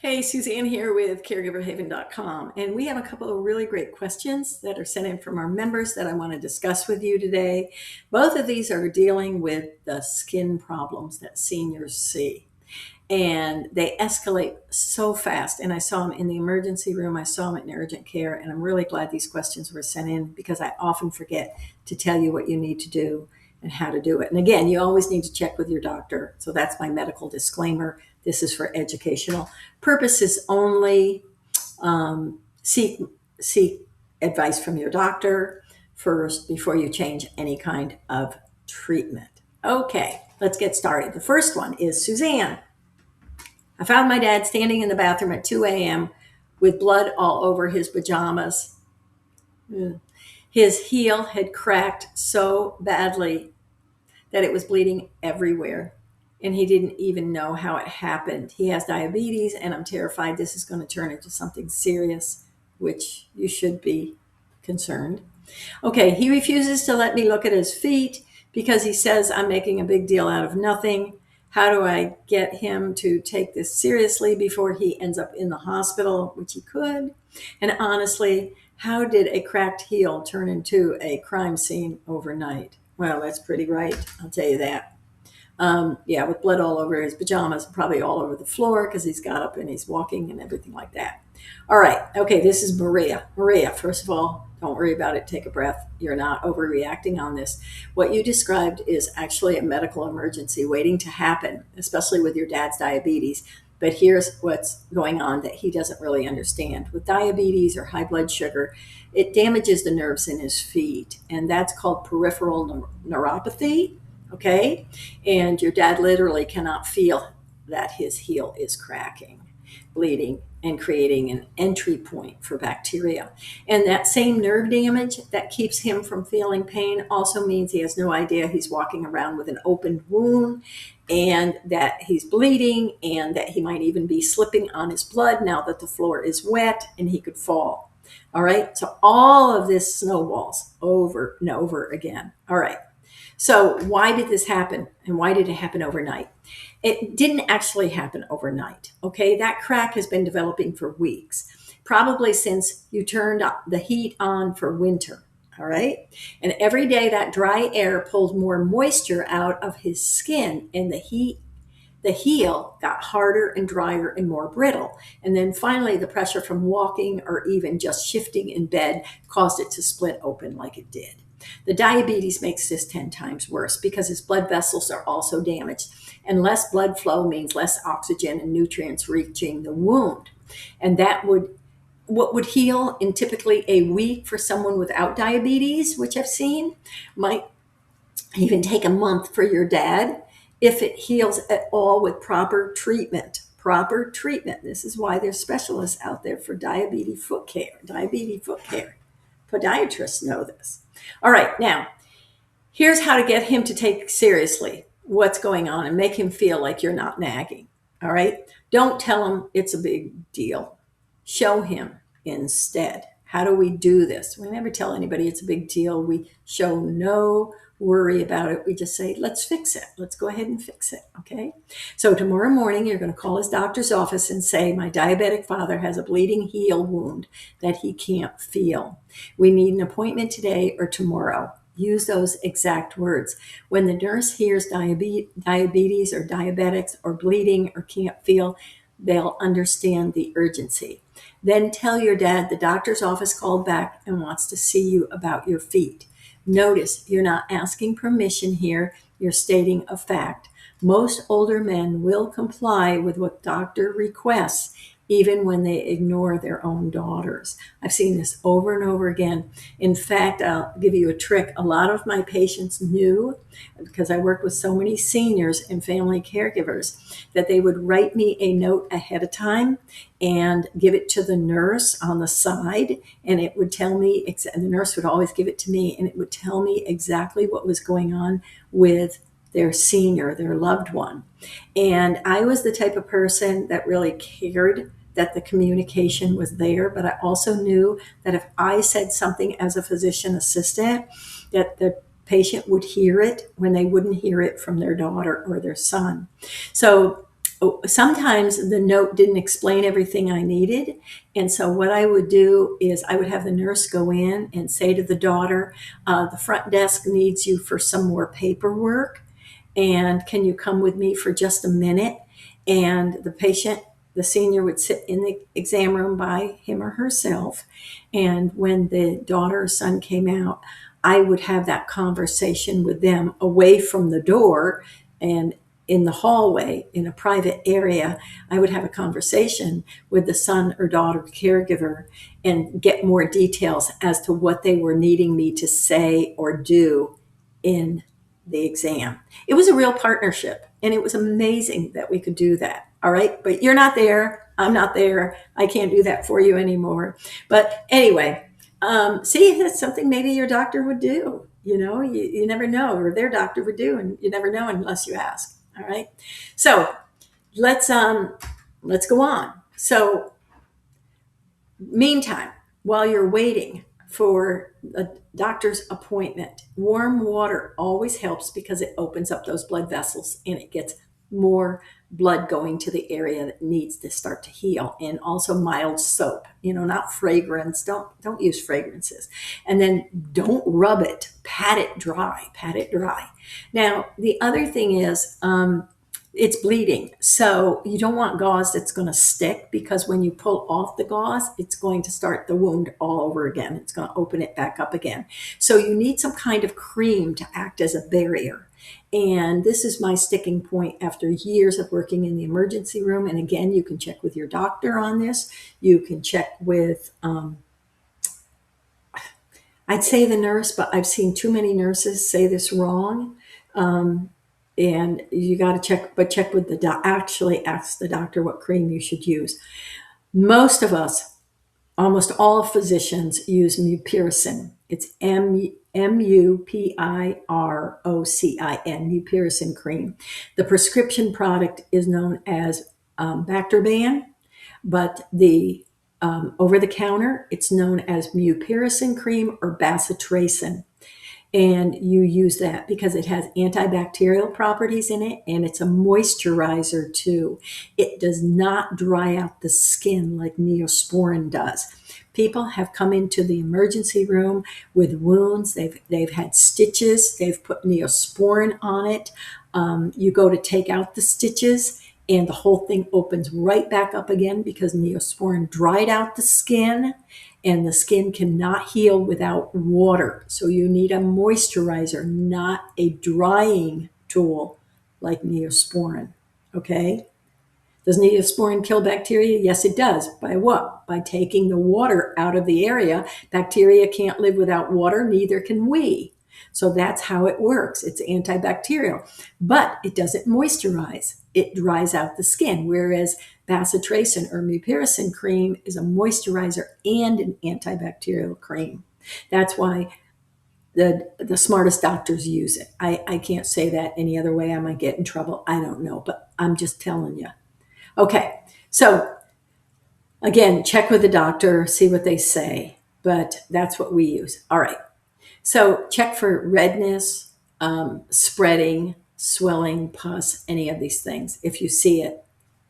Hey, Suzanne here with caregiverhaven.com, and we have a couple of really great questions that are sent in from our members that I want to discuss with you today. Both of these are dealing with the skin problems that seniors see, and they escalate so fast. And I saw them in the emergency room, I saw them in urgent care, and I'm really glad these questions were sent in because I often forget to tell you what you need to do and how to do it. And again, you always need to check with your doctor. So that's my medical disclaimer. This is for educational purposes only. Seek advice from your doctor first before you change any kind of treatment. Okay, let's get started. The first one is Suzanne. I found my dad standing in the bathroom at 2 a.m. with blood all over his pajamas. His heel had cracked so badly that it was bleeding everywhere, and he didn't even know how it happened. He has diabetes, and I'm terrified this is going to turn into something serious, which you should be concerned. Okay, he refuses to let me look at his feet because he says I'm making a big deal out of nothing. How do I get him to take this seriously before he ends up in the hospital, which he could? And honestly, how did a cracked heel turn into a crime scene overnight? Well, that's pretty right, I'll tell you that. Yeah, with blood all over his pajamas, probably all over the floor because he's got up and he's walking and everything like that. All right, okay, this is Maria. Maria, first of all, don't worry about it. Take a breath. You're not overreacting on this. What you described is actually a medical emergency waiting to happen, especially with your dad's diabetes. But here's what's going on that he doesn't really understand. With diabetes or high blood sugar, it damages the nerves in his feet, and that's called peripheral neuropathy. Okay, and your dad literally cannot feel that his heel is cracking, bleeding, and creating an entry point for bacteria. And that same nerve damage that keeps him from feeling pain also means he has no idea he's walking around with an open wound and that he's bleeding and that he might even be slipping on his blood now that the floor is wet and he could fall. All right, so all of this snowballs over and over again. All right. So why did this happen, and why did it happen overnight? It didn't actually happen overnight, okay? That crack has been developing for weeks, probably since you turned the heat on for winter, all right? And every day that dry air pulled more moisture out of his skin, and the heel got harder and drier and more brittle. And then finally, the pressure from walking or even just shifting in bed caused it to split open like it did. The diabetes makes this 10 times worse because his blood vessels are also damaged, and less blood flow means less oxygen and nutrients reaching the wound. And what would heal in typically a week for someone without diabetes, which I've seen, might even take a month for your dad if it heals at all with proper treatment. Proper treatment. This is why there's specialists out there for diabetes foot care. Podiatrists know this. All right, now, here's how to get him to take seriously what's going on and make him feel like you're not nagging. All right? Don't tell him it's a big deal. Show him instead. How do we do this? We never tell anybody it's a big deal. We show no worry about it. We just say, let's fix it. Let's go ahead and fix it. Okay. So tomorrow morning, you're going to call his doctor's office and say, my diabetic father has a bleeding heel wound that he can't feel. We need an appointment today or tomorrow. Use those exact words. When the nurse hears diabetes or diabetics or bleeding or can't feel, they'll understand the urgency. Then tell your dad the doctor's office called back and wants to see you about your feet. Notice you're not asking permission here, you're stating a fact. Most older men will comply with what doctor requests, even when they ignore their own daughters. I've seen this over and over again. In fact, I'll give you a trick. A lot of my patients knew, because I work with so many seniors and family caregivers, that they would write me a note ahead of time and give it to the nurse on the side, and it would tell me, and the nurse would always give it to me, and it would tell me exactly what was going on with their senior, their loved one. And I was the type of person that really cared that the communication was there, but I also knew that if I said something as a physician assistant, that the patient would hear it when they wouldn't hear it from their daughter or their son. So sometimes the note didn't explain everything I needed. And so what I would do is I would have the nurse go in and say to the daughter, the front desk needs you for some more paperwork. And can you come with me for just a minute? And the patient, the senior, would sit in the exam room by him or herself. And when the daughter or son came out, I would have that conversation with them away from the door and in the hallway in a private area. I would have a conversation with the son or daughter caregiver and get more details as to what they were needing me to say or do in the exam. It was a real partnership, and it was amazing that we could do that. All right, but you're not there. I'm not there. I can't do that for you anymore. But anyway, see, that's something maybe your doctor would do. You never know, or their doctor would do, and you never know unless you ask. All right, so let's go on. So meantime, while you're waiting for a doctor's appointment, warm water always helps because it opens up those blood vessels and it gets more blood going to the area that needs to start to heal. And also mild soap, not fragrance. Don't use fragrances. And then don't rub it. Pat it dry. Now, the other thing is, it's bleeding. So you don't want gauze that's going to stick, because when you pull off the gauze, it's going to start the wound all over again. It's going to open it back up again. So you need some kind of cream to act as a barrier. And this is my sticking point after years of working in the emergency room. And again, you can check with your doctor on this. You can check with, I'd say the nurse, but I've seen too many nurses say this wrong. And you got to check with the doc. Actually, ask the doctor what cream you should use. Most of us, almost all physicians, use mupirocin. It's mupirocin, mupirocin cream. The prescription product is known as Bactroban, but the over the counter, it's known as mupirocin cream or bacitracin. And you use that because it has antibacterial properties in it, and it's a moisturizer too. It does not dry out the skin like Neosporin does. People have come into the emergency room with wounds. They've had stitches. They've put Neosporin on it. You go to take out the stitches, and the whole thing opens right back up again because Neosporin dried out the skin, and the skin cannot heal without water. So you need a moisturizer, not a drying tool like Neosporin. Okay? Does Neosporin kill bacteria? Yes, it does. By what? By taking the water out of the area. Bacteria can't live without water, neither can we. So that's how it works. It's antibacterial, but it doesn't moisturize. It dries out the skin, whereas bacitracin or mupirocin cream is a moisturizer and an antibacterial cream. That's why the smartest doctors use it. I can't say that any other way. I might get in trouble. I don't know, but I'm just telling you. Okay, so again, check with the doctor, see what they say, but that's what we use. All right. So check for redness, spreading, swelling, pus, any of these things. If you see it,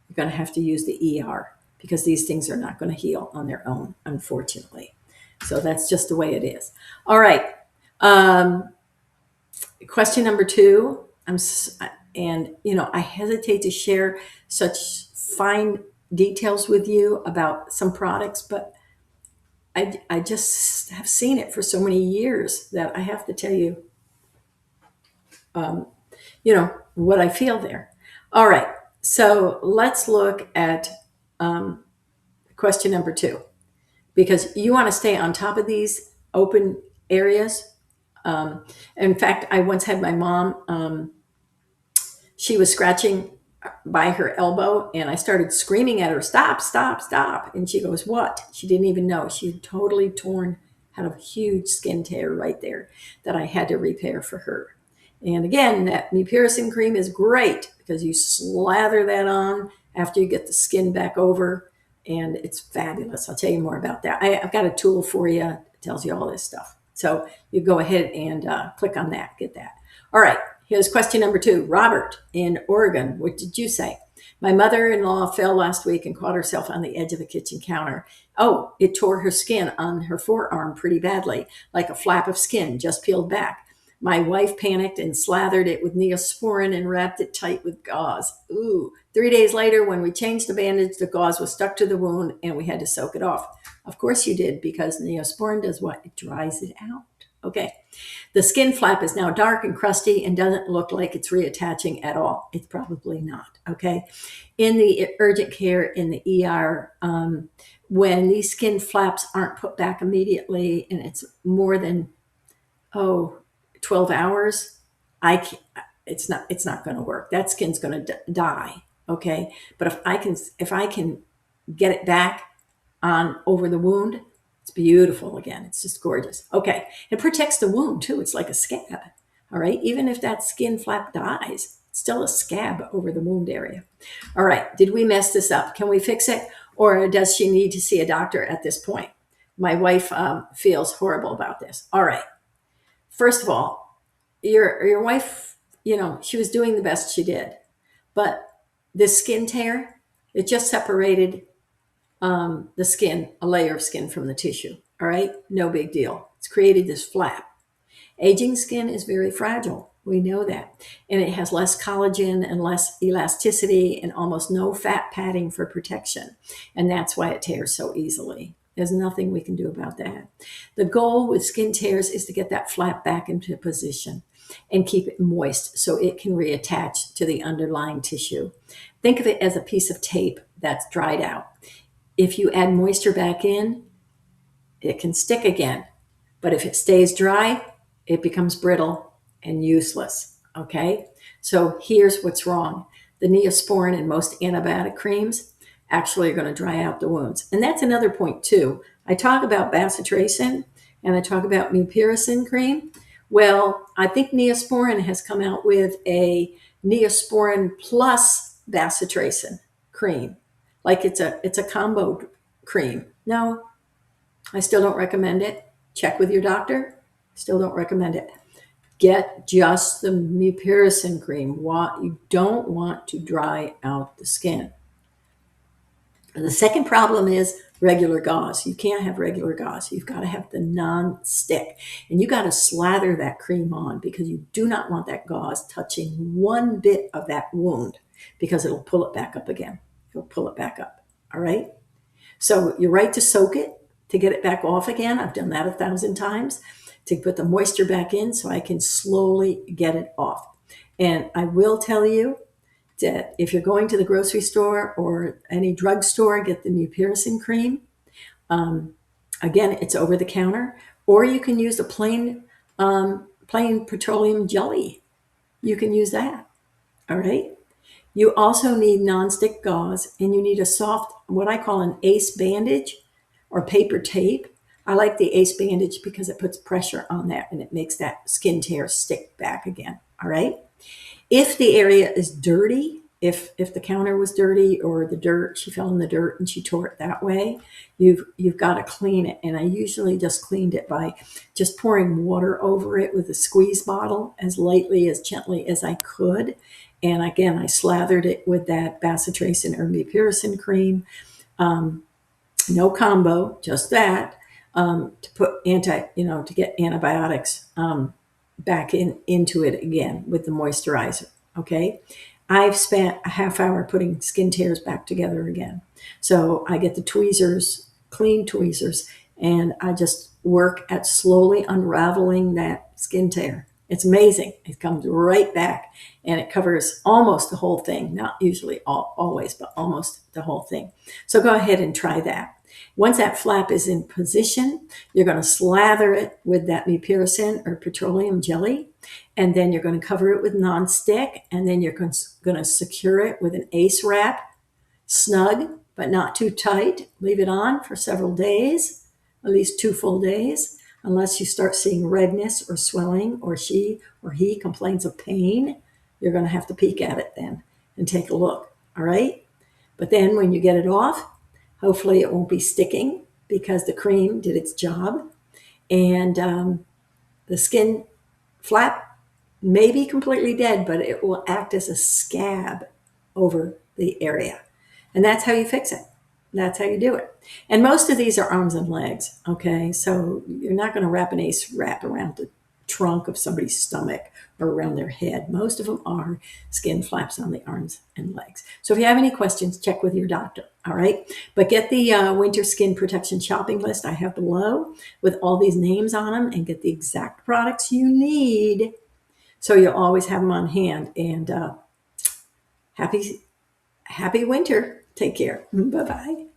you're going to have to use the ER because these things are not going to heal on their own, unfortunately. So that's just the way it is. All right. Question number 2. I hesitate to share such fine details with you about some products, but I just have seen it for so many years that I have to tell you, what I feel there. All right. So let's look at question number 2, because you want to stay on top of these open areas. In fact, I once had my mom, she was scratching by her elbow, and I started screaming at her, stop, stop, stop. And she goes, what? She didn't even know. She had totally had a huge skin tear right there that I had to repair for her. And again, that mupirocin cream is great because you slather that on after you get the skin back over, and it's fabulous. I'll tell you more about that. I've got a tool for you that tells you all this stuff. So you go ahead and click on that, get that. All right, here's question number 2. Robert in Oregon, what did you say? My mother-in-law fell last week and caught herself on the edge of the kitchen counter. Oh, it tore her skin on her forearm pretty badly, like a flap of skin just peeled back. My wife panicked and slathered it with Neosporin and wrapped it tight with gauze. Ooh. 3 days later, when we changed the bandage, the gauze was stuck to the wound and we had to soak it off. Of course you did, because Neosporin does what? It dries it out. Okay. The skin flap is now dark and crusty and doesn't look like it's reattaching at all. It's probably not. Okay. In the urgent care, in the ER, when these skin flaps aren't put back immediately and it's more than, 12 hours, it's not going to work. That skin's going to die. Okay. But if I can get it back on over the wound, it's beautiful again. It's just gorgeous. Okay. It protects the wound too. It's like a scab. All right. Even if that skin flap dies, it's still a scab over the wound area. All right. Did we mess this up? Can we fix it? Or does she need to see a doctor at this point? My wife feels horrible about this. All right. First of all, your wife, she was doing the best she did. But this skin tear, it just separated the skin, a layer of skin from the tissue. All right, no big deal. It's created this flap. Aging skin is very fragile. We know that. And it has less collagen and less elasticity and almost no fat padding for protection. And that's why it tears so easily. There's nothing we can do about that. The goal with skin tears is to get that flap back into position and keep it moist so it can reattach to the underlying tissue. Think of it as a piece of tape that's dried out. If you add moisture back in, it can stick again. But if it stays dry, it becomes brittle and useless. Okay? So here's what's wrong. The Neosporin and most antibiotic creams actually are going to dry out the wounds. And that's another point too. I talk about bacitracin and I talk about mupirocin cream. Well, I think Neosporin has come out with a Neosporin plus bacitracin cream. Like it's a combo cream. No, I still don't recommend it. Check with your doctor. Still don't recommend it. Get just the mupirocin cream. You don't want to dry out the skin. And the second problem is regular gauze. You can't have regular gauze. You've got to have the non-stick. And you got to slather that cream on because you do not want that gauze touching one bit of that wound because it'll pull it back up again. It'll pull it back up. All right? So you're right to soak it to get it back off again. I've done that 1,000 times to put the moisture back in so I can slowly get it off. And I will tell you that if you're going to the grocery store or any drugstore, get the mupirocin cream. Again, it's over the counter, or you can use a plain petroleum jelly. You can use that. All right. You also need nonstick gauze, and you need a soft, what I call an ACE bandage or paper tape. I like the ACE bandage because it puts pressure on that and it makes that skin tear stick back again. All right. If the area is dirty, if the counter was dirty or the dirt, she fell in the dirt and she tore it that way, you've got to clean it. And I usually just cleaned it by just pouring water over it with a squeeze bottle as lightly, as gently as I could. And again, I slathered it with that bacitracin or mupirocin cream. No combo, just that, to put to get antibiotics back into it again with the moisturizer. Okay. I've spent a half hour putting skin tears back together again. So I get the tweezers, clean tweezers, and I just work at slowly unraveling that skin tear. It's amazing. It comes right back and it covers almost the whole thing. Not usually always, but almost the whole thing. So go ahead and try that. Once that flap is in position, you're going to slather it with that mupirocin or petroleum jelly, and then you're going to cover it with nonstick, and then you're going to secure it with an ACE wrap, snug, but not too tight. Leave it on for several days, at least 2 full days, unless you start seeing redness or swelling, or she or he complains of pain. You're going to have to peek at it then and take a look. All right. But then when you get it off, hopefully it won't be sticking because the cream did its job. And the skin flap may be completely dead, but it will act as a scab over the area. And that's how you fix it. That's how you do it. And most of these are arms and legs. Okay. So you're not going to wrap an ace wrap around the trunk of somebody's stomach or around their head. Most of them are skin flaps on the arms and legs. So if you have any questions, check with your doctor. All right. But get the winter skin protection shopping list I have below with all these names on them and get the exact products you need so you'll always have them on hand. And happy winter. Take care. Bye bye.